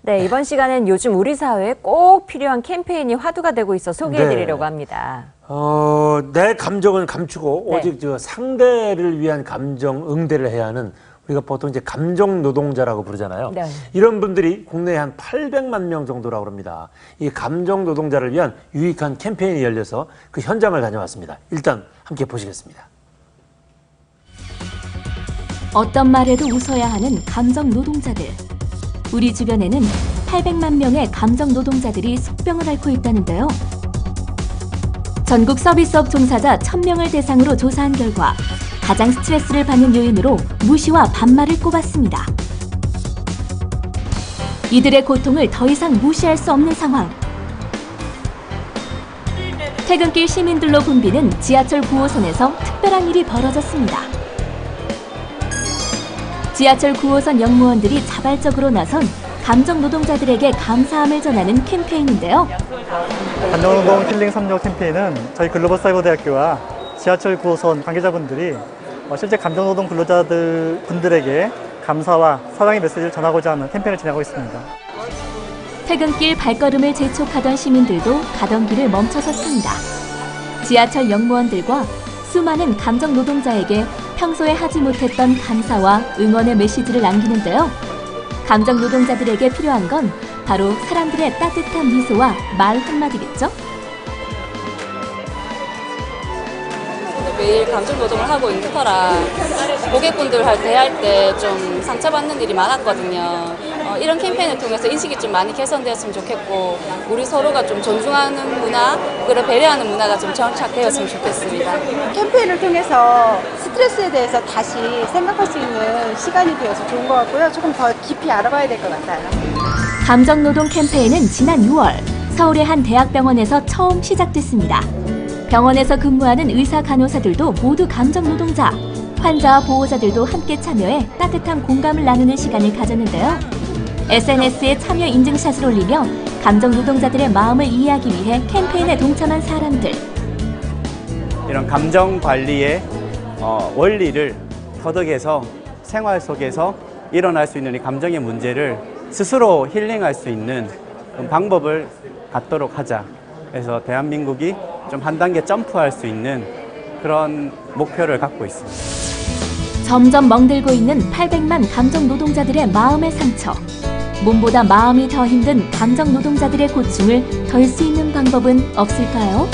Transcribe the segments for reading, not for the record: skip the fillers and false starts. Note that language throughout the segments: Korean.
네, 이번 시간은 요즘 우리 사회에 꼭 필요한 캠페인이 화두가 되고 있어 소개해드리려고 합니다. 내 감정은 감추고 네. 오직 저 상대를 위한 감정 응대를 해야 하는 우리가 보통 이제 감정 노동자라고 부르잖아요. 네. 이런 분들이 국내에 한 800만 명 정도라고 합니다. 이 감정 노동자를 위한 유익한 캠페인이 열려서 그 현장을 다녀왔습니다. 일단 함께 보시겠습니다. 어떤 말에도 웃어야 하는 감정 노동자들. 우리 주변에는 800만 명의 감정 노동자들이 속병을 앓고 있다는데요. 전국 서비스업 종사자 1000명을 대상으로 조사한 결과 가장 스트레스를 받는 요인으로 무시와 반말을 꼽았습니다. 이들의 고통을 더 이상 무시할 수 없는 상황. 퇴근길 시민들로 붐비는 지하철 9호선에서 특별한 일이 벌어졌습니다. 지하철 9호선 역무원들이 자발적으로 나선 감정 노동자들에게 감사함을 전하는 캠페인인데요. 감정노동 힐링 3년 캠페인은 저희 글로벌사이버대학교와 지하철 9호선 관계자분들이 실제 감정노동 근로자들 분들에게 감사와 사랑의 메시지를 전하고자 하는 캠페인을 진행하고 있습니다. 퇴근길 발걸음을 재촉하던 시민들도 가던 길을 멈춰섰습니다. 지하철 역무원들과 수많은 감정 노동자에게 평소에 하지 못했던 감사와 응원의 메시지를 남기는데요. 감정 노동자들에게 필요한 건 바로 사람들의 따뜻한 미소와 말 한마디겠죠? 매일 감정 노동을 하고 있는 터라 고객분들 대할 때 좀 상처받는 일이 많았거든요. 이런 캠페인을 통해서 인식이 좀 많이 개선되었으면 좋겠고 우리 서로가 좀 존중하는 문화, 그리고 배려하는 문화가 좀 정착되었으면 좋겠습니다. 캠페인을 통해서 스트레스에 대해서 다시 생각할 수 있는 시간이 되어서 좋은 것 같고요. 조금 더 깊이 알아봐야 될 것 같아요. 감정 노동 캠페인은 지난 6월 서울의 한 대학병원에서 처음 시작됐습니다. 병원에서 근무하는 의사 간호사들도 모두 감정 노동자, 환자와 보호자들도 함께 참여해 따뜻한 공감을 나누는 시간을 가졌는데요. SNS에 참여 인증샷을 올리며 감정 노동자들의 마음을 이해하기 위해 캠페인에 동참한 사람들. 이런 감정 관리의 원리를 터득해서 생활 속에서 일어날 수 있는 이 감정의 문제를 스스로 힐링할 수 있는 방법을 갖도록 하자. 그래서 대한민국이 좀 한 단계 점프할 수 있는 그런 목표를 갖고 있습니다. 점점 멍들고 있는 800만 감정 노동자들의 마음의 상처. 몸보다 마음이 더 힘든 감정 노동자들의 고충을 덜 수 있는 방법은 없을까요?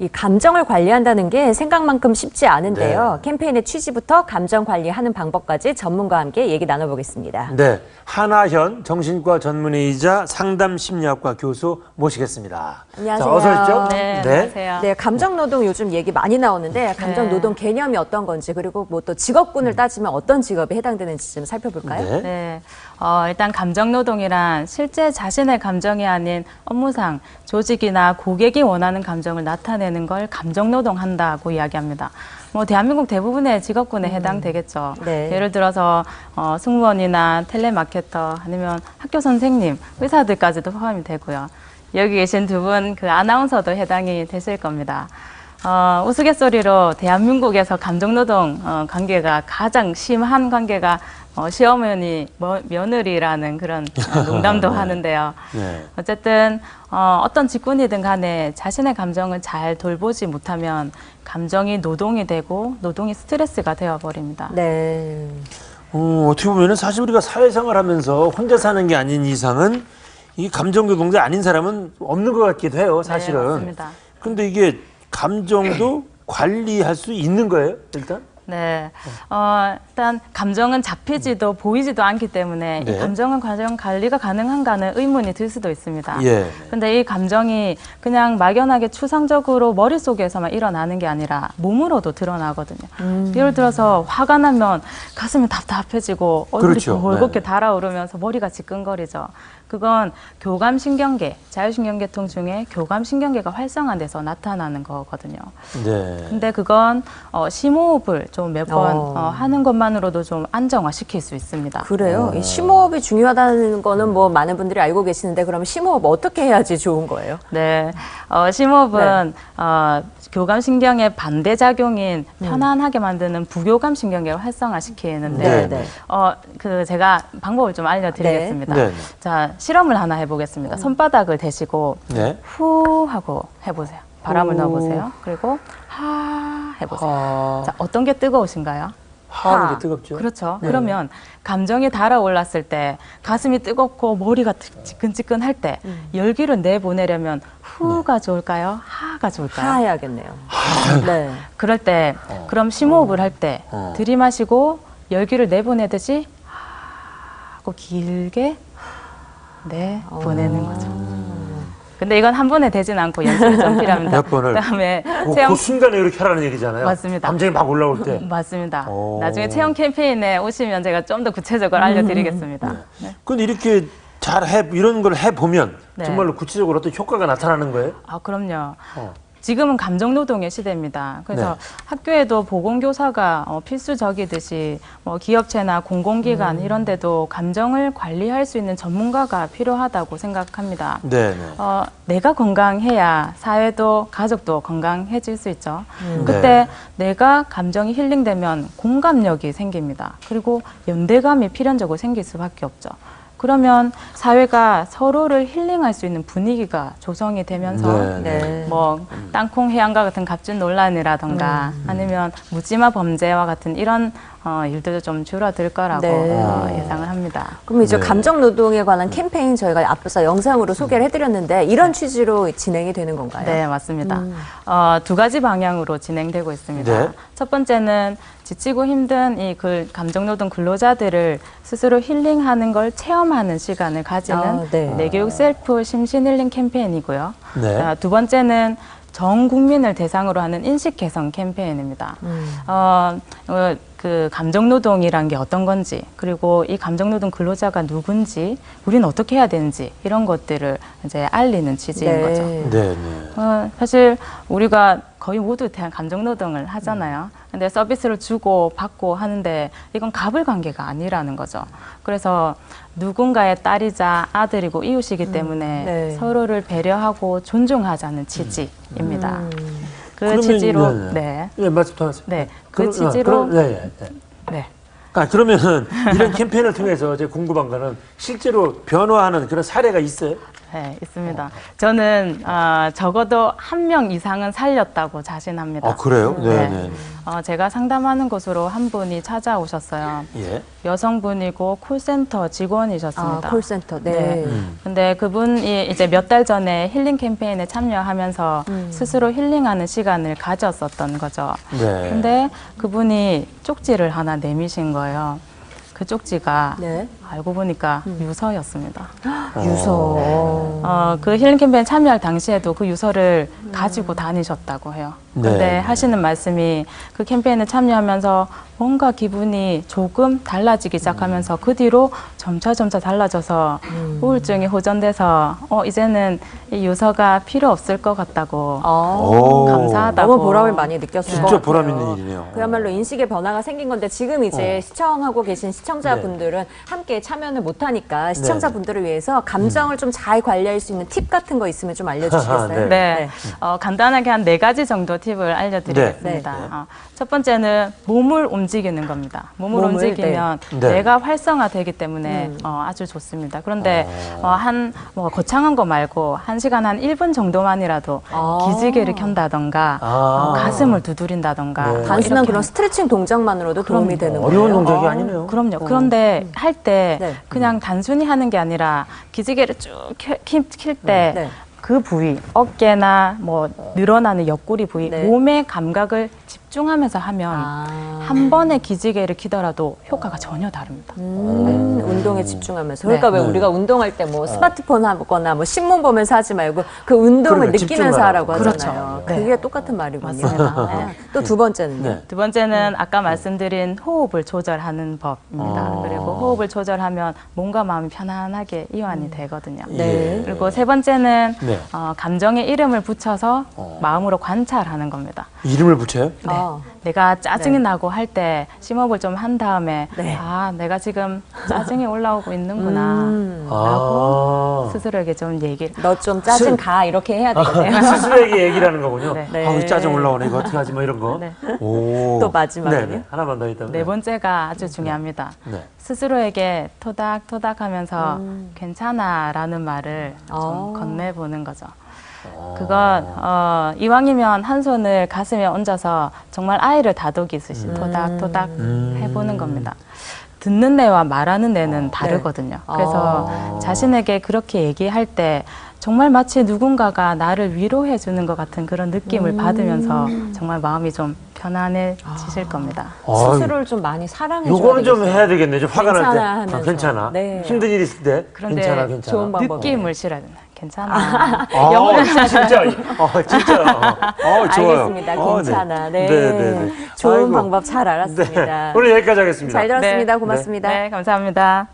이 감정을 관리한다는 게 생각만큼 쉽지 않은데요. 네. 캠페인의 취지부터 감정 관리하는 방법까지 전문가와 함께 얘기 나눠보겠습니다. 네, 하나현 정신과 전문의이자 상담심리학과 교수 모시겠습니다. 안녕하세요. 자, 어서 오십시오. 네, 안녕하세요. 네, 감정 노동 요즘 얘기 많이 나오는데 감정 네. 노동 개념이 어떤 건지 그리고 뭐 또 직업군을 따지면 어떤 직업에 해당되는지 좀 살펴볼까요? 네. 네, 일단 감정노동이란 실제 자신의 감정이 아닌 업무상 조직이나 고객이 원하는 감정을 나타내는 걸 감정노동한다고 이야기합니다. 뭐 대한민국 대부분의 직업군에 해당되겠죠. 네. 예를 들어서 승무원이나 텔레마케터 아니면 학교 선생님, 의사들까지도 포함이 되고요. 여기 계신 두 분 그 아나운서도 해당이 되실 겁니다. 우스갯소리로 대한민국에서 감정노동 관계가 가장 심한 관계가 시어머니, 며느리라는 그런 농담도 하는데요. 네. 어쨌든 어떤 직군이든 간에 자신의 감정을 잘 돌보지 못하면 감정이 노동이 되고 노동이 스트레스가 되어버립니다. 네. 어떻게 보면은 사실 우리가 사회생활하면서 혼자 사는 게 아닌 이상은 이 감정 노동자 아닌 사람은 없는 것 같기도 해요, 사실은. 네, 맞습니다. 근데 이게 감정도 관리할 수 있는 거예요, 일단? 네, 일단 감정은 잡히지도 보이지도 않기 때문에 네. 이 감정은 과연 관리가 가능한가는 의문이 들 수도 있습니다. 예. 근데 이 감정이 그냥 막연하게 추상적으로 머릿속에서만 일어나는 게 아니라 몸으로도 드러나거든요. 예를 들어서 화가 나면 가슴이 답답해지고 얼굴이 그렇죠. 벌겋게 네. 달아오르면서 머리가 지끈거리죠. 그건 교감신경계, 자율신경계통 중에 교감신경계가 활성화돼서 나타나는 거거든요. 네. 근데 그건 심호흡을 좀 몇 번 어. 하는 것만으로도 좀 안정화시킬 수 있습니다. 그래요? 이 심호흡이 중요하다는 거는 뭐 많은 분들이 알고 계시는데 그러면 심호흡 어떻게 해야지 좋은 거예요? 네, 심호흡은 교감신경의 반대작용인 편안하게 만드는 부교감신경계를 활성화시키는데 네. 그 제가 방법을 좀 알려드리겠습니다. 네. 네. 자, 실험을 하나 해보겠습니다. 손바닥을 대시고 네. 후 하고 해보세요. 바람을 후. 넣어보세요. 그리고 하 해보세요. 하. 자, 어떤 게 뜨거우신가요? 하는 게 뜨겁죠? 그렇죠. 그러면 감정이 달아올랐을 때 가슴이 뜨겁고 머리가 지끈지끈할 때 열기를 내보내려면 후가 좋을까요? 하가 좋을까요? 하 해야겠네요. 네. 그럴 때 그럼 심호흡을 할 때 어. 들이마시고 열기를 내보내듯이 하고 길게 보내는 거죠. 근데 이건 한 번에 되진 않고 연습이 좀 필요합니다. 몇 번을? 그다음에 그 순간에 이렇게 하라는 얘기잖아요. 맞습니다. 감정이 막 올라올 때. 맞습니다. 오. 나중에 체험 캠페인에 오시면 제가 좀 더 구체적으로 알려드리겠습니다. 네. 근데 이렇게 이런 걸 해보면 네. 정말로 구체적으로 어떤 효과가 나타나는 거예요? 아, 그럼요. 어. 지금은 감정노동의 시대입니다. 그래서 네. 학교에도 보건교사가 필수적이듯이 뭐 기업체나 공공기관 이런 데도 감정을 관리할 수 있는 전문가가 필요하다고 생각합니다. 네. 내가 건강해야 사회도 가족도 건강해질 수 있죠. 네. 그때 내가 감정이 힐링되면 공감력이 생깁니다. 그리고 연대감이 필연적으로 생길 수밖에 없죠. 그러면 사회가 서로를 힐링할 수 있는 분위기가 조성이 되면서 네. 뭐 땅콩 해양과 같은 갑질 논란이라던가 아니면 묻지마 범죄와 같은 이런 일들도 좀 줄어들 거라고 네. 예상을 합니다. 그럼 이제 네. 감정 노동에 관한 캠페인 저희가 앞서 영상으로 소개를 해드렸는데 이런 취지로 진행이 되는 건가요? 네, 맞습니다. 두 가지 방향으로 진행되고 있습니다. 네. 첫 번째는 지치고 힘든 이 감정노동 근로자들을 스스로 힐링하는 걸 체험하는 시간을 가지는 네. 내교육 셀프 심신 힐링 캠페인이고요. 네. 두 번째는 전 국민을 대상으로 하는 인식 개선 캠페인입니다. 그 감정노동이란 게 어떤 건지, 그리고 이 감정노동 근로자가 누군지, 우리는 어떻게 해야 되는지 이런 것들을 이제 알리는 취지인 거죠. 네. 사실 우리가 거의 모두 대한 감정노동을 하잖아요. 근데 서비스를 주고 받고 하는데 이건 갑을 관계가 아니라는 거죠. 그래서 누군가의 딸이자 아들이고 이웃이기 때문에 네. 서로를 배려하고 존중하자는 취지입니다. 그 그러면, 취지로 네, 말씀 더 하세요. 네, 그 취지로 네. 그러면은 이런 캠페인을 통해서 제가 궁금한 거는 실제로 변화하는 그런 사례가 있어요? 네, 있습니다. 저는 적어도 1명 이상은 살렸다고 자신합니다. 아, 그래요? 네. 제가 상담하는 곳으로 한 분이 찾아오셨어요. 예. 여성분이고 콜센터 직원이셨습니다. 아, 콜센터. 네. 네. 근데 그분이 이제 몇 달 전에 힐링 캠페인에 참여하면서 스스로 힐링하는 시간을 가졌었던 거죠. 네. 근데 그분이 쪽지를 하나 내미신 거예요. 그 쪽지가 네. 알고 보니까 유서였습니다. 유서. 그 힐링 캠페인 참여할 당시에도 그 유서를 가지고 다니셨다고 해요. 근데 네. 하시는 말씀이 그 캠페인에 참여하면서 뭔가 기분이 조금 달라지기 시작하면서 그 뒤로 점차 달라져서 우울증이 호전돼서 이제는 이 유서가 필요 없을 것 같다고 오. 감사하다고 너무 보람을 많이 느꼈을 것 진짜 같아요. 보람 있는 일이네요. 그야말로 인식의 변화가 생긴 건데 지금 이제 시청하고 계신 시청자분들은 함께 참여를 못하니까 시청자분들을 위해서 감정을 좀 잘 관리할 수 있는 팁 같은 거 있으면 좀 알려주시겠어요? 네. 간단하게 한 4가지 정도 팁을 알려드리겠습니다. 네. 첫 번째는 몸을 움직이는 겁니다. 몸을 몸을, 움직이면 네. 뇌가 활성화되기 때문에 아주 좋습니다. 그런데 거창한 거 말고 1시간 한 1분 정도만이라도 기지개를 켠다던가 가슴을 두드린다던가 네. 단순한 이렇게 그런 스트레칭 동작만으로도 도움이 되는 거예요. 어려운 동작이 아니네요. 그럼요. 그런데 할 때 네. 그냥 단순히 하는 게 아니라 기지개를 쭉 킬 때 네. 그 부위, 어깨나 뭐 늘어나는 옆구리 부위, 네. 몸의 감각을 집중하면서 하면 한 번에 기지개를 키더라도 효과가 전혀 다릅니다. 운동에 집중하면서. 그러니까 왜 네. 우리가 운동할 때 뭐 스마트폰 하거나 뭐 신문 보면서 하지 말고 그 운동을 그러니까 느끼면서 하라고 그렇죠. 하잖아요. 네. 그게 똑같은 말이군요. 맞습니다. 또 두 번째는요? 네. 두 번째는 아까 말씀드린 호흡을 조절하는 법입니다. 그리고 호흡을 조절하면 몸과 마음이 편안하게 이완이 되거든요. 네. 그리고 세 번째는 네. 감정에 이름을 붙여서 마음으로 관찰하는 겁니다. 이름을 붙여요? 네. 내가 짜증이 나고 할 때 심호흡을 좀 한 다음에 네. 아, 내가 지금 짜증이 올라오고 있는구나 아. 스스로에게 좀 얘기를 너 좀 짜증 가 이렇게 해야 되겠네요. 스스로에게 얘기를 하는 거군요. 네. 네. 아우 짜증 올라오네 이거 어떻게 하지 뭐 이런 거. 네. 오. 또 마지막은요? 네네. 하나만 더 있다면. 네 번째가 아주 중요합니다. 네. 스스로에게 토닥토닥 하면서 괜찮아 라는 말을 좀 어. 건네보는 거죠. 그건 이왕이면 한 손을 가슴에 얹어서 정말 아이를 다독이듯이 토닥토닥 해보는 겁니다. 듣는 내와 말하는 내는 다르거든요. 그래서 자신에게 그렇게 얘기할 때 정말 마치 누군가가 나를 위로해 주는 것 같은 그런 느낌을 받으면서 정말 마음이 좀 편안해지실 겁니다. 스스로를 좀 많이 사랑해 줘야 요거는 좀 되겠어요. 해야 되겠네. 좀 화가 날 때. 괜찮아 하면서. 괜찮아. 네. 힘든 일 있을 때. 그런데 괜찮아, 괜찮아. 좋은 방법이에요. 느낌을 실어야 되나? 괜찮아. 아, 진짜. 진짜. 좋아요. 알겠습니다. 괜찮아. 네. 네네네. 좋은 아이고. 방법 잘 알았습니다. 네. 오늘 여기까지 하겠습니다. 잘 들었습니다. 네. 고맙습니다. 네, 감사합니다.